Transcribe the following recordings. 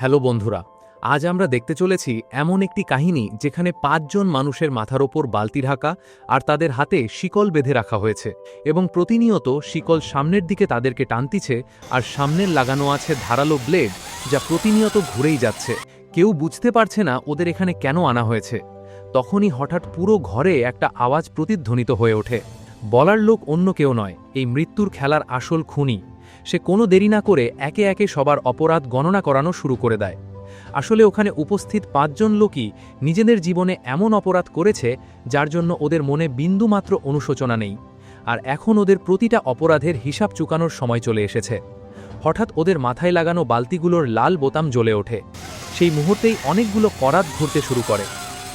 Hello বন্ধুরা, আজ আমরা দেখতে চলেছি এমন একটি কাহিনী যেখানে ৫ জন মানুষের মাথার ওপর বালতি ঢাকা আর তাদের হাতে শিকল বেঁধে রাখা হয়েছে এবং প্রতিনিয়ত শিকল সামনের দিকে তাদেরকে টানতিছে আর সামনের লাগানো আছে ধারালো ব্লেড যা প্রতিনিয়ত ঘুরেই যাচ্ছে। কেউ বুঝতে পারছে না ওদের এখানে কেন আনা হয়েছে। তখনই হঠাৎ পুরো ঘরে একটা আওয়াজ প্রতিধ্বনিত হয়ে ওঠে। বলার লোক অন্য কেউ নয়, এই মৃত্যুর খেলার আসল খুনি। সে কোনো দেরি না করে একে একে সবার অপরাধ গণনা করানো শুরু করে দেয়। আসলে ওখানে উপস্থিত ৫ জন লোকই নিজেদের জীবনে এমন অপরাধ করেছে যার জন্য ওদের মনে বিন্দুমাত্র অনুশোচনা নেই, আর এখন ওদের প্রতিটা অপরাধের হিসাব চুকানোর সময় চলে এসেছে। হঠাৎ ওদের মাথায় লাগানো বালতিগুলোর লাল বোতাম জ্বলে ওঠে। সেই মুহূর্তেই অনেকগুলো করাত ঘুরতে শুরু করে,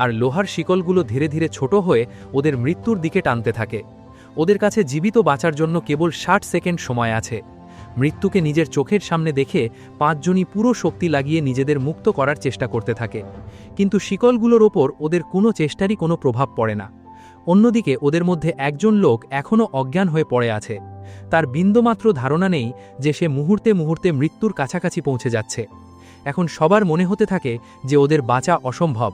আর লোহার শিকলগুলো ধীরে ধীরে ছোট হয়ে ওদের মৃত্যুর দিকে টানতে থাকে। ওদের কাছে জীবিত বাঁচার জন্য কেবল ৬০ সেকেন্ড সময় আছে। মৃত্যুকে নিজের চোখের সামনে দেখে ৫ জনই পুরো শক্তি লাগিয়ে নিজেদের মুক্ত করার চেষ্টা করতে থাকে, কিন্তু শিকলগুলোর ওপর ওদের কোনো চেষ্টারই কোনো প্রভাব পড়ে না। অন্যদিকে ওদের মধ্যে একজন লোক এখনও অজ্ঞান হয়ে পড়ে আছে। তার বিন্দুমাত্র ধারণা নেই যে সে মুহূর্তে মুহূর্তে মৃত্যুর কাছাকাছি পৌঁছে যাচ্ছে। এখন সবার মনে হতে থাকে যে ওদের বাঁচা অসম্ভব।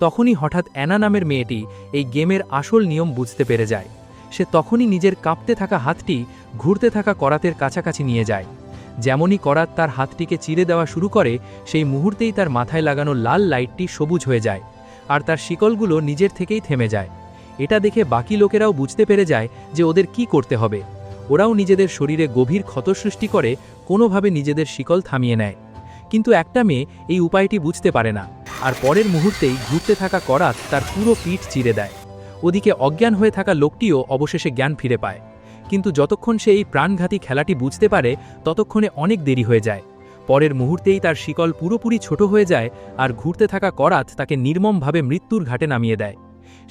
তখনই হঠাৎ অ্যানা নামের মেয়েটি এই গেমের আসল নিয়ম বুঝতে পেরে যায়। সে তখনই নিজের কাঁপতে থাকা হাতটি ঘুরতে থাকা করাতের কাছাকাছি নিয়ে যায়। যেমনই করাত তার হাতটিকে চিরে দেওয়া শুরু করে, সেই মুহূর্তেই তার মাথায় লাগানো লাল লাইটটি সবুজ হয়ে যায়, আর তার শিকলগুলো নিজের থেকেই থেমে যায়। এটা দেখে বাকি লোকেরাও বুঝতে পেরে যায় যে ওদের কি করতে হবে। ওরাও নিজেদের শরীরে গভীর ক্ষত সৃষ্টি করে কোনোভাবে নিজেদের শিকল থামিয়ে নেয়। কিন্তু একটা মেয়ে এই উপায়টি বুঝতে পারে না, আর পরের মুহূর্তেই ঘুরতে থাকা করাত তার পুরো পিঠ চিরে দেয়। ওদিকে অজ্ঞান হয়ে থাকা লোকটিও অবশেষে জ্ঞান ফিরে পায়, কিন্তু যতক্ষণ সে এই প্রাণঘাতী খেলাটি বুঝতে পারে ততক্ষণে অনেক দেরি হয়ে যায়। পরের মুহূর্তেই তার শিকল পুরোপুরি ছোট হয়ে যায়, আর ঘুরতে থাকা করাত তাকে নির্মমভাবে মৃত্যুর ঘাটে নামিয়ে দেয়।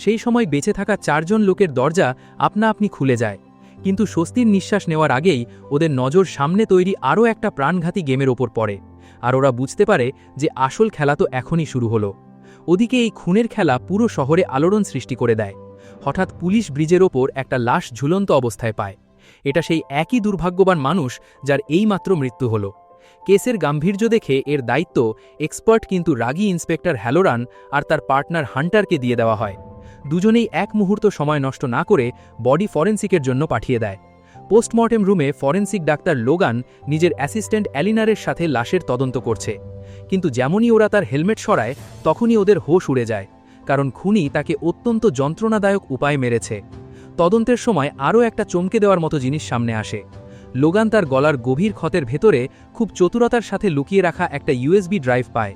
সেই সময় বেঁচে থাকা ৪ জন লোকের দরজা আপনা আপনি খুলে যায়, কিন্তু স্বস্তির নিঃশ্বাস নেওয়ার আগেই ওদের নজর সামনে তৈরি আরও একটা প্রাণঘাতী গেমের ওপর পড়ে, আর ওরা বুঝতে পারে যে আসল খেলা তো এখনই শুরু হলো। ওদিকে এই খুনের খেলা পুরো শহরে আলোড়ন সৃষ্টি করে দেয়। হঠাৎ পুলিশ ব্রিজের ওপর একটা লাশ ঝুলন্ত অবস্থায় পায়। এটা সেই একই দুর্ভাগ্যবান মানুষ যার এইমাত্র মৃত্যু হলো। কেসের গাম্ভীর্য দেখে এর দায়িত্ব এক্সপার্ট কিন্তু রাগী ইন্সপেক্টর হ্যালোরান আর তার পার্টনার হান্টারকে দিয়ে দেওয়া হয়। দুজনেই এক মুহূর্ত সময় নষ্ট না করে বডি ফরেন্সিকের জন্য পাঠিয়ে দেয়। পোস্টমর্টেম রুমে ফরেন্সিক ডাক্তার লোগান নিজের অ্যাসিস্ট্যান্ট এলিনারের সাথে লাশের তদন্ত করছে, কিন্তু যেমনই ওরা তার হেলমেট সরায় তখনই ওদের হোশ উড়ে যায়, কারণ খুনি তাকে অত্যন্ত যন্ত্রণাদায়ক উপায়ে মেরেছে। তদন্তের সময় আরও একটা চমকে দেওয়ার মতো জিনিস সামনে আসে। লোগান তার গলার গভীর ক্ষতের ভেতরে খুব চতুরতার সাথে লুকিয়ে রাখা একটা ইউএসবি ড্রাইভ পায়।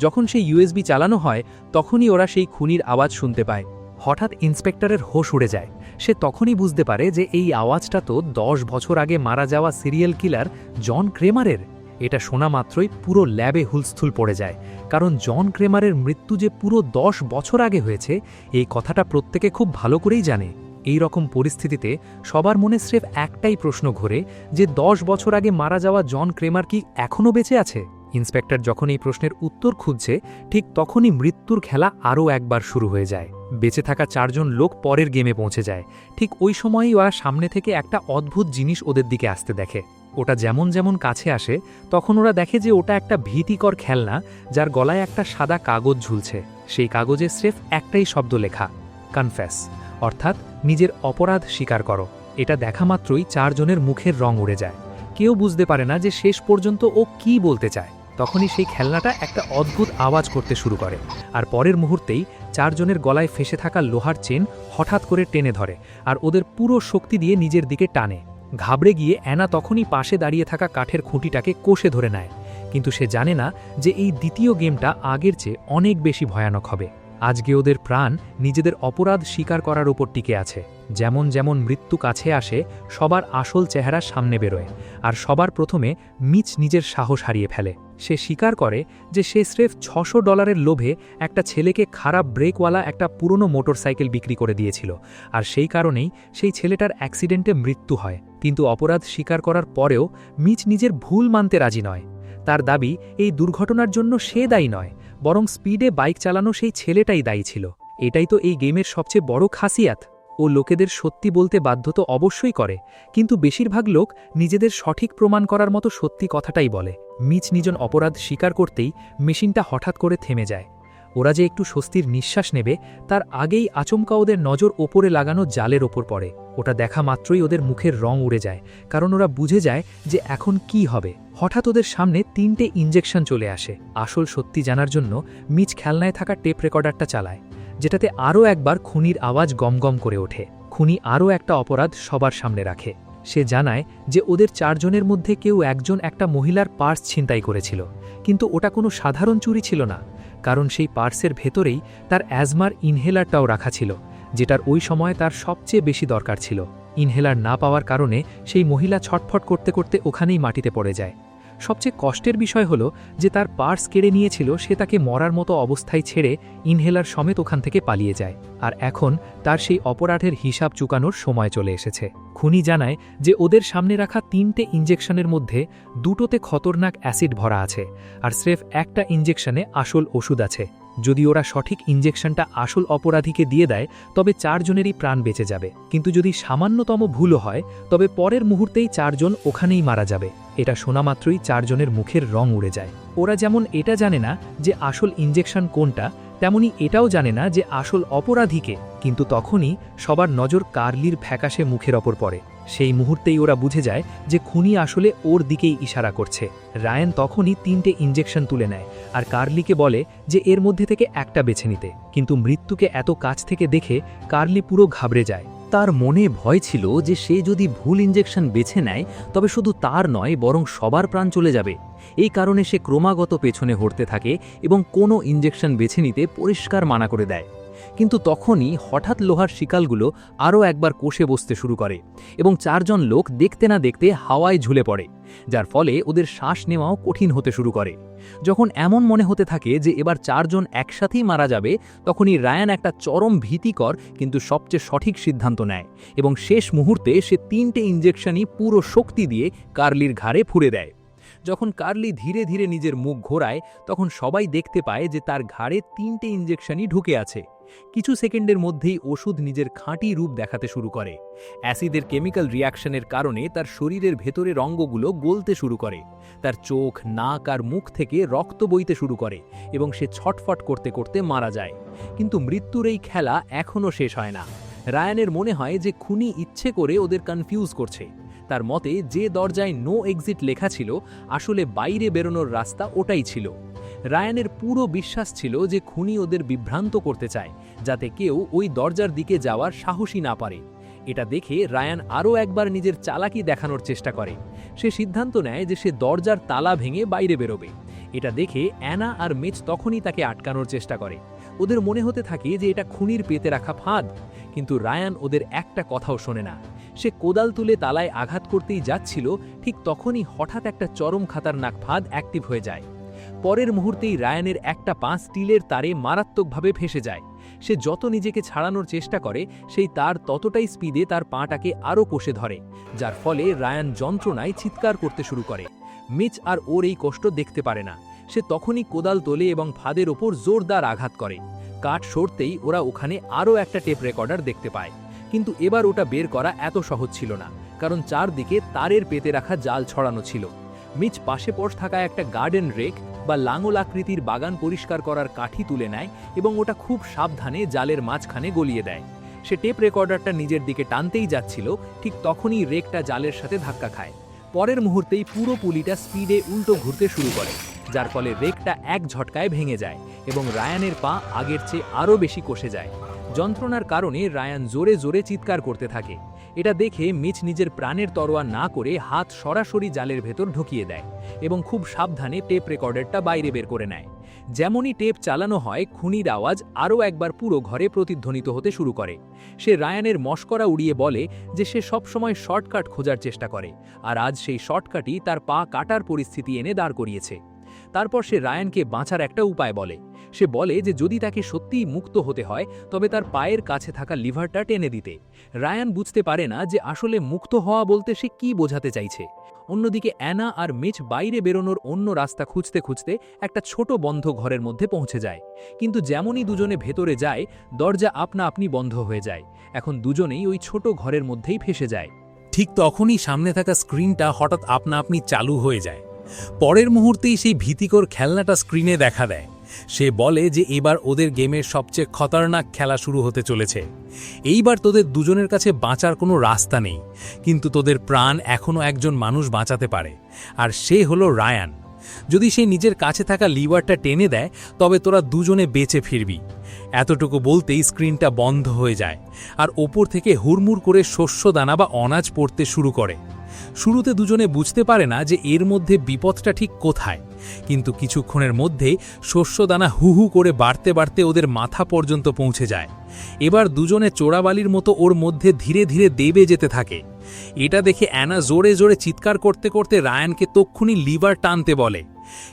যখন সেই ইউএসবি চালানো হয় তখনই ওরা সেই খুনির আওয়াজ শুনতে পায়। হঠাৎ ইন্সপেক্টরের হোশ উড়ে যায়। সে তখনই বুঝতে পারে যে এই আওয়াজটা তো ১০ বছর আগে মারা যাওয়া সিরিয়াল কিলার জন ক্রেমারের। এটা শোনা মাত্রই পুরো ল্যাবে হুলস্থুল পড়ে যায়, কারণ জন ক্রেমারের মৃত্যু যে পুরো ১০ বছর আগে হয়েছে এই কথাটা প্রত্যেকে খুব ভালো করেই জানে। এই রকম পরিস্থিতিতে সবার মনে স্রেফ একটাই প্রশ্ন ঘোরে যে ১০ বছর আগে মারা যাওয়া জন ক্রেমার কি এখনও বেঁচে আছে? ইন্সপেক্টর যখন এই প্রশ্নের উত্তর খুঁজছে ঠিক তখনই মৃত্যুর খেলা আরও একবার শুরু হয়ে যায়। বেঁচে থাকা ৪ জন লোক পরের গেমে পৌঁছে যায়। ঠিক ওই সময়ই ওরা সামনে থেকে একটা অদ্ভুত জিনিস ওদের দিকে আসতে দেখে। ওটা যেমন যেমন কাছে আসে তখন ওরা দেখে যে ওটা একটা ভীতিকর খেলনা, যার গলায় একটা সাদা কাগজ ঝুলছে। সেই কাগজে স্রেফ একটাই শব্দ লেখা, কনফেস, অর্থাৎ নিজের অপরাধ স্বীকার করো। এটা দেখা মাত্রই ৪ জনের মুখের রং উড়ে যায়। কেউ বুঝতে পারে না যে শেষ পর্যন্ত ও কি বলতে চায়। তখনই সেই খেলনাটা একটা অদ্ভুত আওয়াজ করতে শুরু করে, আর পরের মুহূর্তেই ৪ জনের গলায় ফেসে থাকা লোহার চেন হঠাৎ করে টেনে ধরে আর ওদের পুরো শক্তি দিয়ে নিজের দিকে টানে। ঘাবড়ে গিয়ে অ্যানা তখনই পাশে দাঁড়িয়ে থাকা কাঠের খুঁটিটাকে কষে ধরে নেয়, কিন্তু সে জানে না যে এই দ্বিতীয় গেমটা আগের চেয়ে অনেক বেশি ভয়ানক হবে। আজকে ওদের প্রাণ নিজেদের অপরাধ স্বীকার করার উপর টিকে আছে। যেমন যেমন মৃত্যু কাছে আসে সবার আসল চেহারা সামনে বেরোয়, আর সবার প্রথমে মিচ নিজের সাহস হারিয়ে ফেলে। সে স্বীকার করে যে সে স্রেফ $৬০০ লোভে একটা ছেলেকে খারাপ ব্রেকওয়ালা একটা পুরনো মোটরসাইকেল বিক্রি করে দিয়েছিল, আর সেই কারণেই সেই ছেলেটার অ্যাক্সিডেন্টে মৃত্যু হয়। কিন্তু অপরাধ স্বীকার করার পরেও মিচ নিজের ভুল মানতে রাজি নয়। তার দাবি এই দুর্ঘটনার জন্য সে দায়ী নয়, বরং স্পিডে বাইক চালানো সেই ছেলেটাই দায়ী ছিল। এটাই তো এই গেমের সবচেয়ে বড় খাসিয়াত। ও লোকেদের সত্যি বলতে বাধ্য তো অবশ্যই করে, কিন্তু বেশিরভাগ লোক নিজেদের সঠিক প্রমাণ করার মতো সত্যি কথাটাই বলে। মিচ নিজন অপরাধ স্বীকার করতেই মেশিনটা হঠাৎ করে থেমে যায়। ওরা যে একটু স্বস্তির নিঃশ্বাস নেবে তার আগেই আচমকা ওদের নজর ওপরে লাগানো জালের ওপর পড়ে। ওটা দেখা মাত্রই ওদের মুখের রং উড়ে যায়, কারণ ওরা বুঝে যায় যে এখন কি হবে। হঠাৎ ওদের সামনে 3টে ইঞ্জেকশন চলে আসে। আসল সত্যি জানার জন্য মিচ খেলনায় থাকা টেপ রেকর্ডারটা চালায়, যেটাতে আরও একবার খুনির আওয়াজ গমগম করে ওঠে। খুনি আরও একটা অপরাধ সবার সামনে রাখে। সে জানায় যে ওদের 4 জনের মধ্যে কেউ একজন একটা মহিলার পার্স ছিনতাই করেছিল, কিন্তু ওটা কোনো সাধারণ চুরি ছিল না, কারণ সেই পার্সের ভেতরেই তার অ্যাজমার ইনহেলারটাও রাখা ছিল, যেটার ওই সময় তার সবচেয়ে বেশি দরকার ছিল। ইনহেলার না পাওয়ার কারণে সেই মহিলা ছটফট করতে করতে ওখানেই মাটিতে পড়ে যায়। সবচেয়ে কষ্টের বিষয় হলো যে তার পার্স কেড়ে নিয়েছিল সে তাকে মরার মতো অবস্থায় ছেড়ে ইনহেলার সমেত ওখান থেকে পালিয়ে যায়। আর এখন তার সেই অপরাধের হিসাব চুকানোর সময় চলে এসেছে। খুনি জানায় যে ওদের সামনে রাখা 3টে ইঞ্জেকশনের মধ্যে 2টোতে খতরনাক অ্যাসিড ভরা আছে, আর স্রেফ একটা ইঞ্জেকশনে আসল ওষুধ আছে। যদি ওরা সঠিক ইঞ্জেকশনটা আসল অপরাধীকে দিয়ে দেয় তবে 4 জনেরই প্রাণ বেঁচে যাবে, কিন্তু যদি সামান্যতম ভুলও হয় তবে পরের মুহূর্তেই 4 জন ওখানেই মারা যাবে। এটা শোনা মাত্রই 4 জনের মুখের রং উড়ে যায়। ওরা যেমন এটা জানে না যে আসল ইঞ্জেকশন কোনটা, তেমনি এটাও জানে না যে আসল অপরাধীকে। কিন্তু তখনই সবার নজর কার্লির ফ্যাকাশে মুখের ওপর পড়ে। সেই মুহূর্তেই ওরা বুঝে যায় যে খুনি আসলে ওর দিকেই ইশারা করছে। রায়ান তখনই 3টে ইঞ্জেকশন তুলে নেয় আর কার্লিকে বলে যে এর মধ্যে থেকে একটা বেছে নিতে, কিন্তু মৃত্যুকে এত কাছ থেকে দেখে কার্লি পুরো ঘাবড়ে যায়। তার মনে ভয় ছিল যে সে যদি ভুল ইঞ্জেকশন বেছে নেয় তবে শুধু তার নয় বরং সবার প্রাণ চলে যাবে। এই কারণে সে ক্রমাগত পেছনে হটতে থাকে এবং কোনো ইঞ্জেকশন বেছে নিতে পরিষ্কার মানা করে দেয়। কিন্তু তখনই হঠাৎ লোহার শিকালগুলো আরও একবার কষে বসতে শুরু করে এবং 4 জন লোক দেখতে না দেখতে হাওয়ায় ঝুলে পড়ে, যার ফলে ওদের শ্বাস নেওয়াও কঠিন হতে শুরু করে। যখন এমন মনে হতে থাকে যে এবার 4 জন একসাথেই মারা যাবে, তখনই রায়ান একটা চরম ভীতিকর কিন্তু সবচেয়ে সঠিক সিদ্ধান্ত নেয় এবং শেষ মুহূর্তে সে 3টে ইঞ্জেকশনই পুরো শক্তি দিয়ে কার্লির ঘাড়ে ফুঁড়ে দেয়। যখন কার্লি ধীরে ধীরে নিজের মুখ ঘোরায় তখন সবাই দেখতে পায় যে তার ঘাড়ে 3টে ইঞ্জেকশনই ঢুকে আছে। কিছু সেকেন্ডের মধ্যেই ওষুধ নিজের খাঁটি রূপ দেখাতে শুরু করে। অ্যাসিডের কেমিক্যাল রিয়াকশনের কারণে তার শরীরের ভেতরের অঙ্গগুলো গলতে শুরু করে। তার চোখ, নাক আর মুখ থেকে রক্ত বইতে শুরু করে এবং সে ছটফট করতে করতে মারা যায়। কিন্তু মৃত্যুর এই খেলা এখনও শেষ হয় না। রায়ানের মনে হয় যে খুনি ইচ্ছে করে ওদের কনফিউজ করছে। তার মতে যে দরজায় নো এক্সিট লেখা ছিল আসলে বাইরে বেরোনোর রাস্তা ওটাই ছিল। রায়ানের পুরো বিশ্বাস ছিল যে খুনি ওদের বিভ্রান্ত করতে চায়, যাতে কেউ ওই দরজার দিকে যাওয়ার সাহসী না পারে। এটা দেখে রায়ান আরও একবার নিজের চালাকি দেখানোর চেষ্টা করে। সে সিদ্ধান্ত নেয় যে সে দরজার তালা ভেঙে বাইরে বেরোবে। এটা দেখে অ্যানা আর মিচ তখনই তাকে আটকানোর চেষ্টা করে। ওদের মনে হতে থাকে যে এটা খুনির পেতে রাখা ফাঁদ, কিন্তু রায়ান ওদের একটা কথাও শোনে না। সে কোদাল তুলে তালায় আঘাত করতেই যাচ্ছিল, ঠিক তখনই হঠাৎ একটা চরম খাতারনাক ফাঁদ অ্যাক্টিভ হয়ে যায়। পরের মুহূর্তেই রায়ানের একটা পা স্টিলের তারে মারাত্মকভাবে ফেঁসে যায়। সে যত নিজেকে ছাড়ানোর চেষ্টা করে সেই তার ততটাই স্পিডে তার পাটাকে আরও কষে ধরে, যার ফলে রায়ান যন্ত্রণায় চিৎকার করতে শুরু করে। মিচ আর ওর এই কষ্ট দেখতে পারে না। সে তখনই কোদাল তোলে এবং ফাঁদের ওপর জোরদার আঘাত করে। কাঠ সরতেই ওরা ওখানে আরও একটা টেপ রেকর্ডার দেখতে পায়, কিন্তু এবার ওটা বের করা এত সহজ ছিল না, কারণ চারদিকে তারের পেতে রাখা জাল ছড়ানো ছিল। মিচ পাশে পড়ে থাকা একটা গার্ডেন রেক বা লাঙল আকৃতির বাগান পরিষ্কার করার কাঠি তুলে নেয় এবং ওটা খুব সাবধানে জালের মাঝখানে গলিয়ে দেয়। সে টেপ রেকর্ডারটা নিজের দিকে টানতেই যাচ্ছিল, ঠিক তখনই রেকটা জালের সাথে ধাক্কা খায়। পরের মুহূর্তেই পুরো পুলিটা স্পিডে উল্টো ঘুরতে শুরু করে, যার ফলে রেকটা এক ঝটকায় ভেঙে যায় এবং রায়ানের পা আগের চেয়ে আরও বেশি কষে যায়। যন্ত্রণার কারণে রায়ান জোরে জোরে চিৎকার করতে থাকে। এটা দেখে মিচ নিজের প্রাণের তরোয়া না করে হাত সরাসরি জালের ভেতর ঢুকিয়ে দেয় এবং খুব সাবধানে টেপ রেকর্ডারটা বাইরে বের করে নেয়। যেমনই টেপ চালানো হয়, খুনির আওয়াজ আরও একবার পুরো ঘরে প্রতিধ্বনিত হতে শুরু করে। সে রায়ানের মশকরা উড়িয়ে বলে যে সে সবসময় শর্টকাট খোঁজার চেষ্টা করে, আর আজ সেই শর্টকাটই তার পা কাটার পরিস্থিতি এনে দাঁড় করিয়েছে। তারপর সে রায়ানকে বাঁচার একটা উপায় বলে। সে বলে যে যদি তাকে সত্যিই মুক্ত হতে হয় তবে তার পায়ের কাছে থাকা লিভারটা টেনে দিতে। রায়ান বুঝতে পারে না যে আসলে মুক্ত হওয়া বলতে সে কি বোঝাতে চাইছে। অন্যদিকে অ্যানা আর মিচ বাইরে বেরোনোর অন্য রাস্তা খুঁজতে খুঁজতে একটা ছোট বন্ধ ঘরের মধ্যে পৌঁছে যায়। কিন্তু যেমনই দুজনে ভেতরে যায়, দরজা আপনা আপনি বন্ধ হয়ে যায়। এখন দুজনেই ওই ছোট ঘরের মধ্যেই ফেসে যায়। ঠিক তখনই সামনে থাকা স্ক্রিনটা হঠাৎ আপনা আপনি চালু হয়ে যায়। পরের মুহূর্তেই সেই ভীতিকর খেলনাটা স্ক্রিনে দেখা দেয়। সে বলে যে এবার ওদের গেমের সবচেয়ে খতরনাক খেলা শুরু হতে চলেছে। এইবার তোদের দুজনের কাছে বাঁচার কোনো রাস্তা নেই, কিন্তু তোদের প্রাণ এখনও একজন মানুষ বাঁচাতে পারে, আর সে হলো রায়ান। যদি সে নিজের কাছে থাকা লিভারটা টেনে দেয় তবে তোরা দুজনে বেঁচে ফিরবি। এতটুকু বলতেই স্ক্রিনটা বন্ধ হয়ে যায়, আর ওপর থেকে হুড়মুড় করে শস্যদানা বা অনাজ পড়তে শুরু করে। শুরুতে দুজনে বুঝতে পারে না যে এর মধ্যে বিপদটা ঠিক কোথায়, কিন্তু কিছুক্ষণের মধ্যেই শস্যদানা হু হু করে বাড়তে বাড়তে ওদের মাথা পর্যন্ত পৌঁছে যায়। এবার দুজনে চোরাবালির মতো ওর মধ্যে ধীরে ধীরে দেবে যেতে থাকে। এটা দেখে অ্যানা জোরে জোরে চিৎকার করতে করতে রায়ানকে তক্ষুনি লিভার টানতে বলে,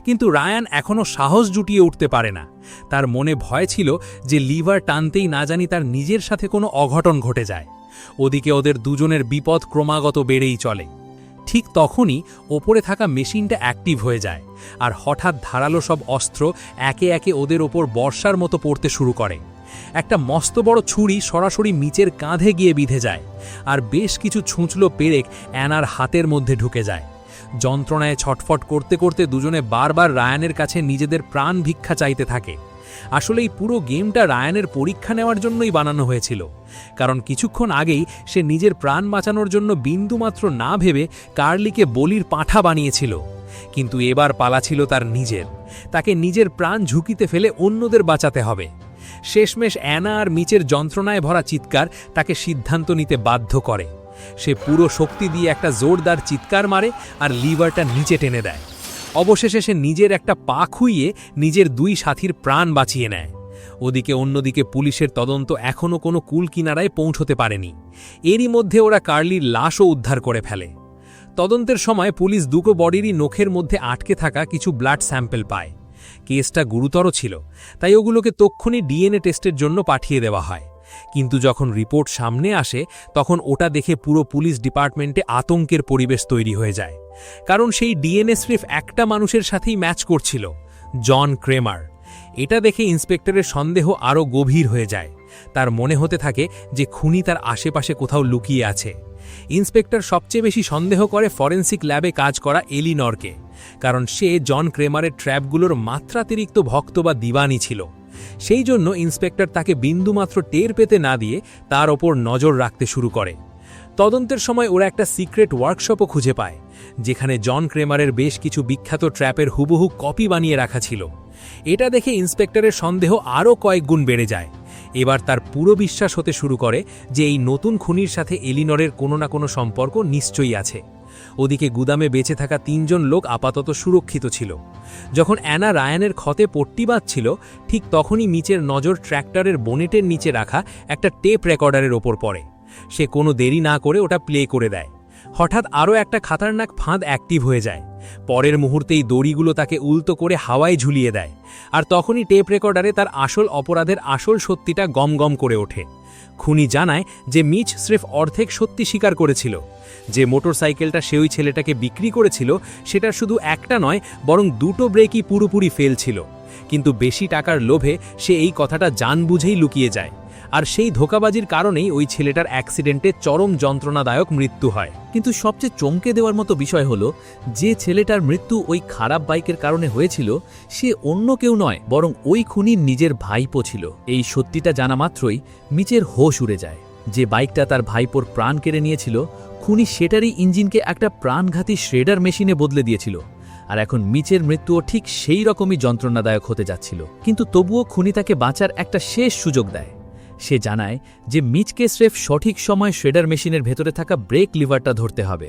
কিন্তু রায়ান এখনও সাহস জুটিয়ে উঠতে পারে না। তার মনে ভয় ছিল যে লিভার টানতেই না জানি তার নিজের সাথে কোনো অঘটন ঘটে যায়। ওদিকে ওদের দুজনের বিপদ ক্রমাগত বেড়েই চলে। ঠিক তখনই ওপরে থাকা মেশিনটা অ্যাক্টিভ হয়ে যায়, আর হঠাৎ ধারালো সব অস্ত্র একে একে ওদের ওপর বর্ষার মতো পড়তে শুরু করে। একটা মস্ত বড় ছুরি সরাসরি মিচের কাঁধে গিয়ে বিঁধে যায়, আর বেশ কিছু ছুঁচলো পেরেক অ্যানার হাতের মধ্যে ঢুকে যায়। যন্ত্রণায় ছটফট করতে করতে দুজনে বারবার রায়ানের কাছে নিজেদের প্রাণ ভিক্ষা চাইতে থাকে। আসলে এই পুরো গেমটা রায়ানের পরীক্ষা নেওয়ার জন্যই বানানো হয়েছিল, কারণ কিছুক্ষণ আগেই সে নিজের প্রাণ বাঁচানোর জন্য বিন্দুমাত্র না ভেবে কার্লিকে বলির পাঁঠা বানিয়েছিল। কিন্তু এবার পালা ছিল তার নিজের। তাকে নিজের প্রাণ ঝুঁকিতে ফেলে অন্যদের বাঁচাতে হবে। শেষমেশ অ্যানা আর মিচের যন্ত্রণায় ভরা চিৎকার তাকে সিদ্ধান্ত নিতে বাধ্য করে। সে পুরো শক্তি দিয়ে একটা জোরদার চিৎকার মারে আর লিভারটা নিচে টেনে দেয়। অবশেষে সে নিজের একটা পা খুইয়ে নিজের দুই সাথীর প্রাণ বাঁচিয়ে নেয়। অন্যদিকে পুলিশের তদন্ত এখনও কোনো কুল কিনারায় পৌঁছতে পারেনি। এরই মধ্যে ওরা কার্লির লাশও উদ্ধার করে ফেলে। তদন্তের সময় পুলিশ দুটো বডিরই নখের মধ্যে আটকে থাকা কিছু ব্লাড স্যাম্পল পায়। কেসটা গুরুতর ছিল, তাই ওগুলোকে তক্ষুনি ডিএনএ টেস্টের জন্য পাঠিয়ে দেওয়া হয়। কিন্তু যখন রিপোর্ট সামনে আসে তখন ওটা দেখে পুরো পুলিশ ডিপার্টমেন্টে আতঙ্কের পরিবেশ তৈরি হয়ে যায়, কারণ সেই ডিএনএ স্রেফ একটা মানুষের সাথেই ম্যাচ করছিল, জন ক্রেমার। এটা দেখে ইন্সপেক্টরের সন্দেহ আরও গভীর হয়ে যায়। তার মনে হতে থাকে যে খুনি তার আশেপাশে কোথাও লুকিয়ে আছে। ইন্সপেক্টর সবচেয়ে বেশি সন্দেহ করে ফরেন্সিক ল্যাবে কাজ করা এলিনরকে, কারণ সে জন ক্রেমারের ট্র্যাপগুলোর মাত্রাতিরিক্ত ভক্ত বা দিওয়ানি ছিল। সেই জন্য ইন্সপেক্টর তাকে বিন্দুমাত্র টের পেতে না দিয়ে তার ওপর নজর রাখতে শুরু করে। তদন্তের সময় ওরা একটা সিক্রেট ওয়ার্কশপও খুঁজে পায়, যেখানে জন ক্রেমারের বেশ কিছু বিখ্যাত ট্র্যাপের হুবহু কপি বানিয়ে রাখা ছিল। এটা দেখে ইন্সপেক্টরের সন্দেহ আরও কয়েক গুণ বেড়ে যায়। এবার তার পুরো বিশ্বাস হতে শুরু করে যে এই নতুন খুনির সাথে এলিনরের কোনো না কোনো সম্পর্ক নিশ্চয়ই আছে। ওদিকে গুদামে বেঁচে থাকা 3 জন লোক আপাতত সুরক্ষিত ছিল। যখন অ্যানা রায়ানের ক্ষতে পট্টি বাঁধছিল, ঠিক তখনই মিচের নজর ট্র্যাক্টরের বোনেটের নিচে রাখা একটা টেপ রেকর্ডারের ওপর পড়ে। সে কোনো দেরি না করে ওটা প্লে করে দেয়। হঠাৎ আরও একটা খাতারনাক ফাঁদ অ্যাক্টিভ হয়ে যায়। পরের মুহূর্তেই দড়িগুলো তাকে উল্টো করে হাওয়ায় ঝুলিয়ে দেয়, আর তখনই টেপ রেকর্ডারে তার আসল অপরাধের আসল সত্যিটা গম করে ওঠে। খুনি জানায় যে মিচ স্রেফ অর্ধেক সত্যি স্বীকার করেছিল। যে মোটরসাইকেলটা সে ওই ছেলেটাকে বিক্রি করেছিল সেটা শুধু একটা নয়, বরং দুটো ব্রেকই পুরোপুরি ফেল ছিল। কিন্তু বেশি টাকার লোভে সে এই কথাটা জানবুঝেই লুকিয়ে যায়, আর সেই ধোঁকাবাজির কারণেই ওই ছেলেটার অ্যাক্সিডেন্টে চরম যন্ত্রণাদায়ক মৃত্যু হয়। কিন্তু সবচেয়ে চমকে দেওয়ার মতো বিষয় হলো, যে ছেলেটার মৃত্যু ওই খারাপ বাইকের কারণে হয়েছিল সে অন্য কেউ নয়, বরং ওই খুনির নিজের ভাইপো ছিল। এই সত্যিটা জানা মাত্রই মিচের হোশ উড়ে যায়। যে বাইকটা তার ভাইপোর প্রাণ কেড়ে নিয়েছিল, খুনি সেটারই ইঞ্জিনকে একটা প্রাণঘাতী শ্রেডার মেশিনে বদলে দিয়েছিল। আর এখন মিচের মৃত্যুও ঠিক সেই রকমই যন্ত্রণাদায়ক হতে যাচ্ছিল। কিন্তু তবুও খুনি তাকে বাঁচার একটা শেষ সুযোগ দেয়। সে জানায় যে মিচকে স্রেফ সঠিক সময় শ্রেডার মেশিনের ভেতরে থাকা ব্রেক লিভারটা ধরতে হবে।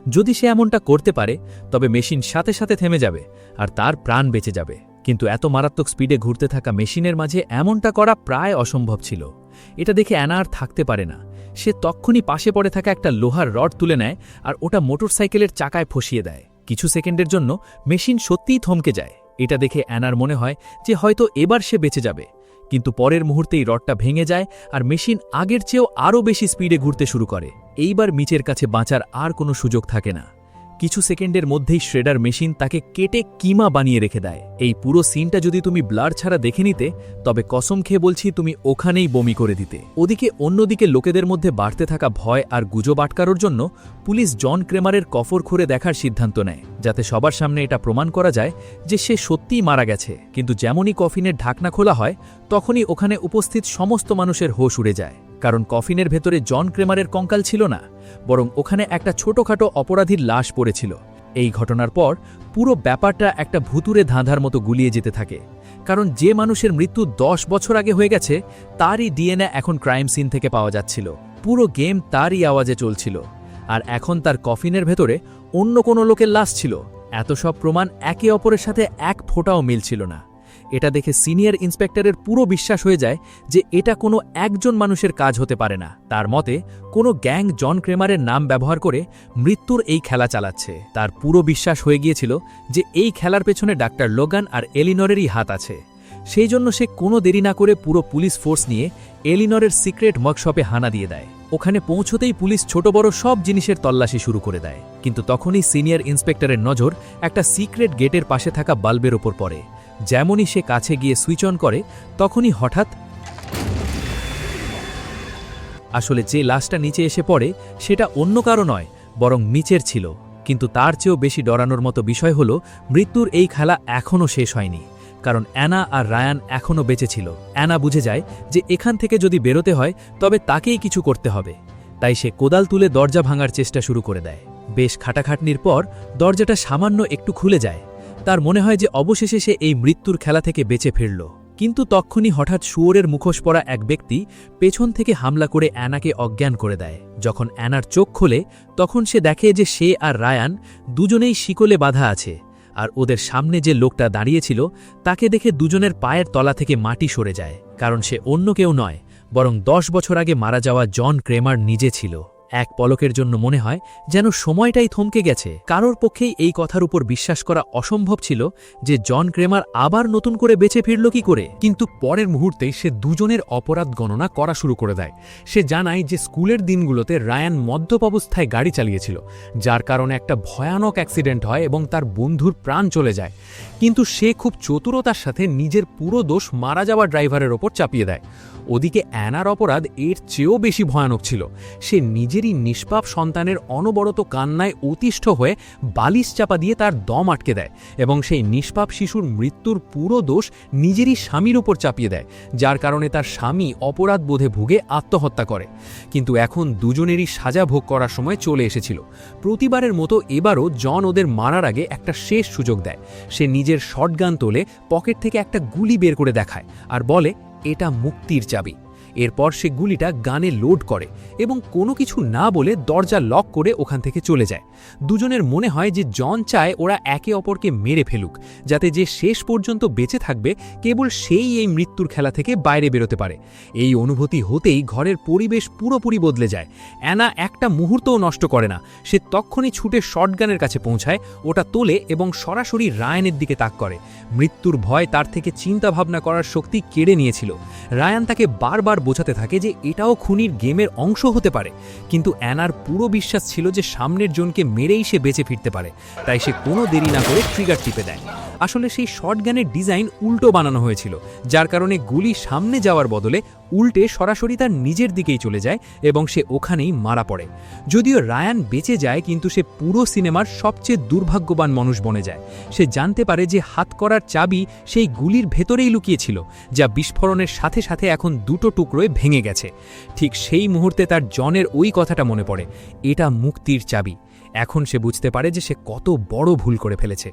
যদি সে এমনটা করতে পারে তবে মেশিন সাথে সাথে থেমে যাবে আর তার প্রাণ বেঁচে যাবে। কিন্তু এত মারাত্মক স্পিডে ঘুরতে থাকা মেশিনের মাঝে এমনটা করা প্রায় অসম্ভব ছিল। এটা দেখে অ্যানা আর থাকতে পারে না। সে তক্ষুনি পাশে পড়ে থাকা একটা লোহার রড তুলে নেয় আর ওটা মোটরসাইকেলের চাকায় ফসিয়ে দেয়। কিছু সেকেন্ডের জন্য মেশিন সত্যিই থমকে যায়। এটা দেখে অ্যানার মনে হয় যে হয়তো এবার সে বেঁচে যাবে, কিন্তু পরের মুহূর্তেই রডটা ভেঙে যায় আর মেশিন আগের চেয়েও আরও বেশি স্পিডে ঘুরতে শুরু করে। এইবার মিচের কাছে বাঁচার আর কোনো সুযোগ থাকে না। কিছু সেকেন্ডের মধ্যেই শ্রেডার মেশিন তাকে কেটে কিমা বানিয়ে রেখে দেয়। এই পুরো সিনটা যদি তুমি ব্লার ছাড়া দেখে নিতে, তবে কসম খেয়ে বলছি তুমি ওখানেই বমি করে দিতে। ওদিকে অন্যদিকে লোকেদের মধ্যে বাড়তে থাকা ভয় আর গুজব আটকানোর জন্য পুলিশ জন ক্রেমারের কফর খুঁড়ে দেখার সিদ্ধান্ত নেয়, যাতে সবার সামনে এটা প্রমাণ করা যায় যে সে সত্যিই মারা গেছে। কিন্তু যেমনই কফিনের ঢাকনা খোলা হয়, তখনই ওখানে উপস্থিত সমস্ত মানুষের হোশ উড়ে যায়। কারণ কফিনের ভেতরে জন ক্রেমারের কঙ্কাল ছিল না, বরং ওখানে একটা ছোটখাটো অপরাধীর লাশ পড়েছিল। এই ঘটনার পর পুরো ব্যাপারটা একটা ভুতুরে ধাঁধার মতো গুলিয়ে যেতে থাকে, কারণ যে মানুষের মৃত্যু 10 বছর আগে হয়ে গেছে তারই ডিএনএ এখন ক্রাইম সিন থেকে পাওয়া যাচ্ছিল। পুরো গেম তারই আওয়াজে চলছিল, আর এখন তার কফিনের ভেতরে অন্য কোনো লোকের লাশ ছিল। এত সব প্রমাণ একে অপরের সাথে এক ফোঁটাও মিলছিল না। এটা দেখে সিনিয়র ইন্সপেক্টরের পুরো বিশ্বাস হয়ে যায় যে এটা কোনো একজন মানুষের কাজ হতে পারে না। তার মতে কোনো গ্যাং জন ক্রেমারের নাম ব্যবহার করে মৃত্যুর এই খেলা চালাচ্ছে। তার পুরো বিশ্বাস হয়ে গিয়েছিল যে এই খেলার পেছনে ডাক্তার লোগান আর এলিনরেরই হাত আছে। সেই জন্য সে কোনো দেরি না করে পুরো পুলিশ ফোর্স নিয়ে এলিনরের সিক্রেট ওয়ার্কশপে হানা দিয়ে দেয়। ওখানে পৌঁছতেই পুলিশ ছোট বড় সব জিনিসের তল্লাশি শুরু করে দেয়। কিন্তু তখনই সিনিয়র ইন্সপেক্টরের নজর একটা সিক্রেট গেটের পাশে থাকা বাল্বের ওপর পড়ে। যেমনই সে কাছে গিয়ে সুইচ অন করে, তখনই হঠাৎ আসলে যে লাশটা নিচে এসে পড়ে সেটা অন্য কারো নয়, বরং মিচের ছিল। কিন্তু তার চেয়েও বেশি ডরানোর মতো বিষয় হলো মৃত্যুর এই খেলা এখনও শেষ হয়নি, কারণ অ্যানা আর রায়ান এখনও বেঁচে ছিল। অ্যানা বুঝে যায় যে এখান থেকে যদি বেরোতে হয় তবে তাকেই কিছু করতে হবে, তাই সে কোদাল তুলে দরজা ভাঙার চেষ্টা শুরু করে দেয়। বেশ খাটাখাটনির পর দরজাটা সামান্য একটু খুলে যায়। তার মনে হয় যে অবশেষে সে এই মৃত্যুর খেলা থেকে বেঁচে ফিরল। কিন্তু তক্ষুনি হঠাৎ শুয়োরের মুখোশ পরা এক ব্যক্তি পেছন থেকে হামলা করে অ্যানাকে অজ্ঞান করে দেয়। যখন অ্যানার চোখ খোলে, তখন সে দেখে যে সে আর রায়ান দুজনেই শিকলে বাঁধা আছে, আর ওদের সামনে যে লোকটা দাঁড়িয়েছিল তাকে দেখে দুজনের পায়ের তলা থেকে মাটি সরে যায়, কারণ সে অন্য কেউ নয়, বরং 10 বছর আগে মারা যাওয়া জন ক্রেমার নিজে ছিল। এক পলকের জন্য মনে হয় যেন সময়টাই থমকে গেছে। কারোর পক্ষেই এই কথার উপর বিশ্বাস করা অসম্ভব ছিল যে জন ক্রেমার আবার নতুন করে বেঁচে ফিরল কি করে। কিন্তু পরের মুহূর্তেই সে দুজনের অপরাধ গণনা করা শুরু করে দেয়। সে জানায় যে স্কুলের দিনগুলোতে রায়ান মদ্যপ অবস্থায় গাড়ি চালিয়েছিল, যার কারণে একটা ভয়ানক অ্যাক্সিডেন্ট হয় এবং তার বন্ধুর প্রাণ চলে যায়। কিন্তু সে খুব চতুরতার সাথে নিজের পুরো দোষ মারা যাওয়া ড্রাইভারের ওপর চাপিয়ে দেয়। ওদিকে অ্যানার অপরাধ এর চেয়েও বেশি ভয়ানক ছিল। সে নিজেরই নিষ্পাপ সন্তানের অনবরত কান্নায় অতিষ্ঠ হয়ে বালিশ চাপা দিয়ে তার দম আটকে দেয় এবং সেই নিষ্পাপ শিশুর মৃত্যুর পুরো দোষ নিজেরই স্বামীর ওপর চাপিয়ে দেয়, যার কারণে তার স্বামী অপরাধ বোধে ভুগে আত্মহত্যা করে। কিন্তু এখন দুজনেরই সাজা ভোগ করার সময় চলে এসেছিল। প্রতিবারের মতো এবারও জন ওদের মারার আগে একটা শেষ সুযোগ দেয়। সে নিজের শটগান তোলে, পকেট থেকে একটা গুলি বের করে দেখায় আর বলে এটা মুক্তির চাবি। এরপর সে গুলিটা গানে লোড করে এবং কোনো কিছু না বলে দরজা লক করে ওখান থেকে চলে যায়। দুজনের মনে হয় যে জন চায় ওরা একে অপরকে মেরে ফেলুক, যাতে যে শেষ পর্যন্ত বেঁচে থাকবে কেবল সেই এই মৃত্যুর খেলা থেকে বাইরে বেরোতে পারে। এই অনুভূতি হতেই ঘরের পরিবেশ পুরোপুরি বদলে যায়। অ্যানা একটা মুহূর্তও নষ্ট করে না। সে তক্ষুনি ছুটে শটগানের কাছে পৌঁছায়, ওটা তোলে এবং সরাসরি রায়ানের দিকে তাক করে। মৃত্যুর ভয় তার থেকে চিন্তাভাবনা করার শক্তি কেড়ে নিয়েছিল। রায়ান তাকে বারবার বোঝাতে থাকে যে এটাও খুনির গেমের অংশ হতে পারে, কিন্তু অ্যানার পুরো বিশ্বাস ছিল যে সামনের জনকে মেরেই সে বেঁচে ফিরতে পারে। তাই সে কোনো দেরি না করে ট্রিগার টিপে দেয়। আসলে সেই শটগানের ডিজাইন উল্টো বানানো হয়েছিল, যার কারণে গুলি সামনে যাওয়ার বদলে উল্টে সরাসরি তার নিজের দিকেই চলে যায় এবং সে ওখানেই মারা পড়ে। যদিও রায়ান বেঁচে যায়, কিন্তু সে পুরো সিনেমার সবচেয়ে দুর্ভাগ্যবান মানুষ বনে যায়। সে জানতে পারে যে হাত করার চাবি সেই গুলির ভেতরেই লুকিয়েছিল, যা বিস্ফোরণের সাথে সাথে এখন দুটো টুকরোয় ভেঙে গেছে। ঠিক সেই মুহূর্তে তার জনের ওই কথাটা মনে পড়ে, এটা মুক্তির চাবি। এখন সে বুঝতে পারে যে সে কত বড় ভুল করে ফেলেছে।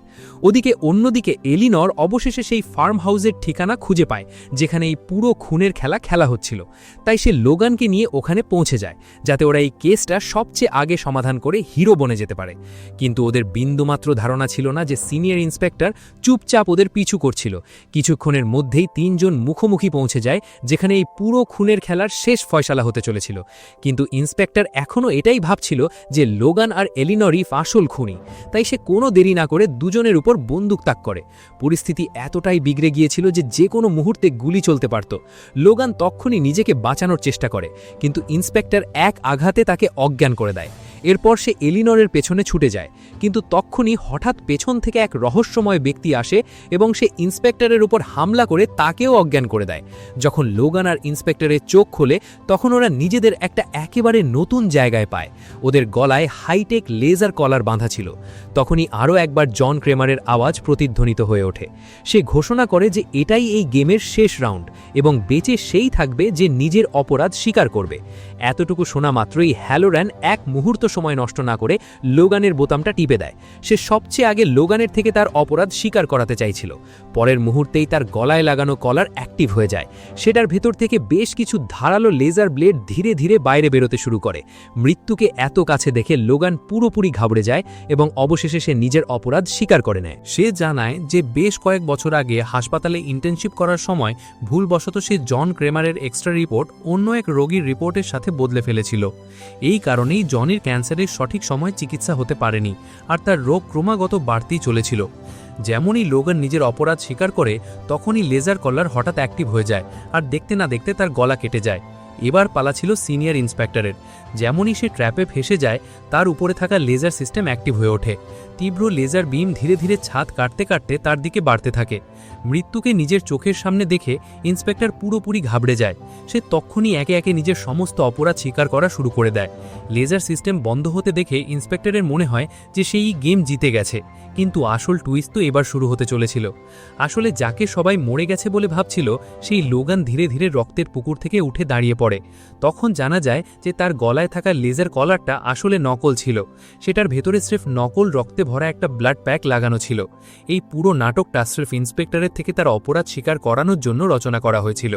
অন্যদিকে এলিনর অবশেষে সেই ফার্ম হাউসের ঠিকানা খুঁজে পায় যেখানে এই পুরো খুনের খেলা হচ্ছিল। তাই সে লোগানকে নিয়ে ওখানে পৌঁছে যায়, যাতে ওরা এই কেসটা সবচেয়ে আগে সমাধান করে হিরো বনে যেতে পারে। কিন্তু ওদের বিন্দুমাত্র ধারণা ছিল না যে সিনিয়র ইন্সপেক্টর চুপচাপ ওদের পিছু করছিল। কিছুক্ষণের মধ্যেই 3 জন মুখোমুখি পৌঁছে যায়, যেখানে এই পুরো খুনের খেলার শেষ ফয়সালা হতে চলেছিল। কিন্তু ইন্সপেক্টর এখনও এটাই ভাবছিল যে লোগান আর এলিনরই আসল খুনি, তাই সে কোনো দেরি না করে দুজনের উপর বন্দুক তাক করে। পরিস্থিতি এতটাই বিগড়ে গিয়েছিল যে কোনো মুহূর্তে গুলি চলতে পারত। লোগান তক্ষুনি নিজেকে বাঁচানোর চেষ্টা করে, কিন্তু ইন্সপেক্টর এক আঘাতে তাকে অজ্ঞান করে দেয়। এরপর সে এলিনরের পেছনে ছুটে যায়, কিন্তু তক্ষুনি হঠাৎ পেছন থেকে এক রহস্যময় ব্যক্তি আসে এবং সে ইন্সপেক্টরের উপর হামলা করে তাকেও অজ্ঞান করে দেয়। যখন লোগান আর ইন্সপেক্টরের চোখ খোলে, তখন ওরা নিজেদের একটা একেবারে নতুন জায়গায় পায়। ওদের গলায় হাইটেক লেজার কলার বাঁধা ছিল। তখনই আরও একবার জন ক্রেমারের আওয়াজ প্রতিধ্বনিত হয়ে ওঠে। সে ঘোষণা করে যে এটাই এই গেমের শেষ রাউন্ড এবং বেঁচে সেই থাকবে যে নিজের অপরাধ স্বীকার করবে। এতটুকু শোনা মাত্রই হ্যালোরান এক মুহূর্ত সময় নষ্ট না করে লোগানের বোতামটা টিপে দেয়। সে সবচেয়ে আগে লোগানের থেকে তার অপরাধ স্বীকার করাতে চাইছিল। পরের মুহূর্তেই তার গলায় লাগানো কলার অ্যাক্টিভ হয়ে যায়। সেটার ভেতর থেকে বেশ কিছু ধারালো লেজার ব্লেড ধীরে ধীরে বাইরে বেরোতে শুরু করে। মৃত্যুকে এত কাছে দেখে লোগান পুরোপুরি ঘাবড়ে যায় এবং অবশেষে সে নিজের অপরাধ স্বীকার করে নেয়। সে জানায় যে বেশ কয়েক বছর আগে হাসপাতালে ইন্টার্নশিপ করার সময় ভুলবশত সে জন ক্রেমারের এক্সট্রা রিপোর্ট অন্য এক রোগীর রিপোর্টের সাথে বদলে ফেলেছিল। এই কারণেই জনির ক্যান্সারের সঠিক সময় চিকিৎসা হতে পারেনি আর তার রোগ ক্রমাগত বাড়তেই চলেছিল। যেমনই লোগান নিজের অপরাধ স্বীকার করে, তখনই লেজার কলার হঠাৎ অ্যাক্টিভ হয়ে যায় আর দেখতে না দেখতে তার গলা কেটে যায়। এবার পালা ছিল সিনিয়র ইন্সপেক্টরের। যেমনই সে ট্র্যাপে ফেসে যায়, তার উপরে থাকা লেজার সিস্টেম অ্যাক্টিভ হয়ে ওঠে। তীব্র লেজার বিম ধীরে ধীরে ছাদ কাটতে কাটতে তার দিকে বাড়তে থাকে। মৃত্যুকে নিজের চোখের সামনে দেখে ইন্সপেক্টর পুরোপুরি ঘাবড়ে যায়। সে তক্ষুনি একে একে নিজের সমস্ত অপরাধ স্বীকার করা শুরু করে দেয়। লেজার সিস্টেম বন্ধ হতে দেখে ইন্সপেক্টরের মনে হয় যে সেই গেম জিতে গেছে, কিন্তু আসল টুইস্ট তো এবার শুরু হতে চলেছিল। আসলে যাকে সবাই মরে গেছে বলে ভাবছিল, সেই লোগান ধীরে ধীরে রক্তের পুকুর থেকে উঠে দাঁড়িয়ে পড়ে। তখন জানা যায় যে তার গলায় থাকা লেজার কলারটা আসলে নকল ছিল। সেটার ভেতরে স্রেফ নকল রক্তে ভরা একটা ব্লাড প্যাক লাগানো ছিল। এই পুরো নাটকটা স্রেফ ইন্সপেক্টরের থেকে তার অপরাধ স্বীকার করানোর জন্য রচনা করা হয়েছিল।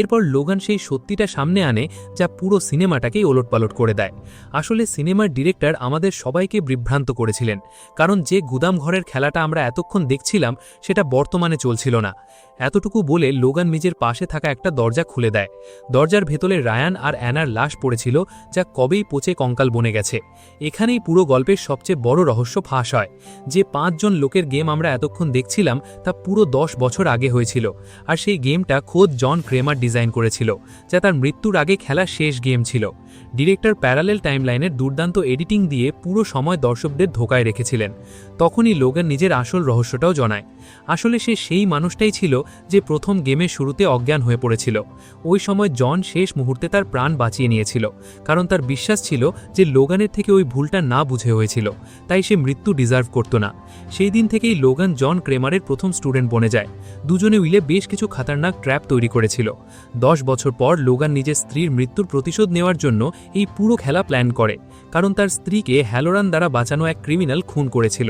এরপর লোগান সেই সত্যিটা সামনে আনে, যা পুরো সিনেমাটাকেই ওলটপালট করে দেয়। আসলে সিনেমার ডিরেক্টর আমাদের সবাইকে বিভ্রান্ত করেছিলেন, কারণ যে গুদাম ঘরের খেলাটা আমরা এতক্ষণ দেখছিলাম সেটা বর্তমানে চলছিল না। এতটুকু বলে লোগান নিজের পাশে থাকা একটা দরজা খুলে দেয়। দরজার ভেতরে রায়ান আর অ্যানার লাশ পড়েছিল, যা কবেই পচে কঙ্কাল বনে গেছে। এখানেই পুরো গল্পের সবচেয়ে বড় রহস্য ফাঁস হয়। যে 5 জন লোকের গেম আমরা এতক্ষণ দেখছিলাম তা পুরো 10 বছর আগে হয়েছিল, আর সেই গেমটা খোদ জন ক্রেমার ডিজাইন করেছিল, যা তার মৃত্যুর আগে খেলা শেষ গেম ছিল। ডিরেক্টর প্যারালেল টাইমলাইনের দুর্দান্ত এডিটিং দিয়ে পুরো সময় দর্শকদের ধোকায় রেখেছিলেন। তখনই লোগান নিজের আসল রহস্যটাও জানায়। আসলে সে সেই মানুষটাই ছিল যে প্রথম গেমের শুরুতে অজ্ঞান হয়ে পড়েছিল। ওই সময় জন শেষ মুহূর্তে তার প্রাণ বাঁচিয়ে নিয়েছিল, কারণ তার বিশ্বাস ছিল যে লোগানের থেকে ওই ভুলটা না বুঝে হয়েছিল, তাই সে মৃত্যু ডিজার্ভ করত না। সেই দিন থেকেই লোগান জন ক্রেমারের প্রথম স্টুডেন্ট বনে যায়। দুজনে মিলে বেশ কিছু খাতারনাক ট্র্যাপ তৈরি করেছিল। 10 বছর পর লোগান নিজের স্ত্রীর মৃত্যুর প্রতিশোধ নেওয়ার জন্য এই পুরো খেলা প্ল্যান করে, কারণ তার স্ত্রীকে হ্যালোরান দ্বারা বাঁচানো এক ক্রিমিনাল খুন করেছিল।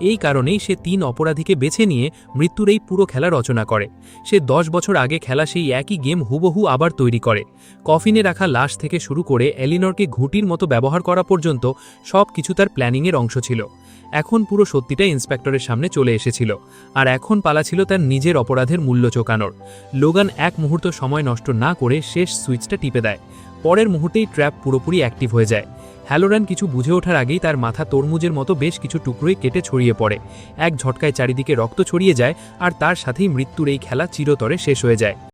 এই কারণেই সে 3 অপরাধীকে বেছে নিয়ে মৃত্যুর এই পুরো খেলা রচনা করে। সে 10 বছর আগে খেলা সেই একই গেম হুবহু আবার তৈরি করে। কফিনে রাখা লাশ থেকে শুরু করে এলিনরকে ঘুঁটির মতো ব্যবহার করা পর্যন্ত সব কিছু তার প্ল্যানিংয়ের অংশ ছিল। এখন পুরো সত্যিটা ইন্সপেক্টরের সামনে চলে এসেছিল, আর এখন পালা ছিল তার নিজের অপরাধের মূল্য চোকানোর। লোগান এক মুহূর্ত সময় নষ্ট না করে শেষ সুইচটা টিপে দেয়। পরের মুহূর্তেই ট্র্যাপ পুরোপুরি অ্যাক্টিভ হয়ে যায়। হ্যালোরান কিছু বুঝে ওঠার আগেই তার মাথা তরমুজের মতো বেশ কিছু টুকরোই কেটে ছড়িয়ে পড়ে। এক ঝটকায় চারিদিকে রক্ত ছড়িয়ে যায়, আর তার সাথেই মৃত্যুর এই খেলা চিরতরে শেষ হয়ে যায়।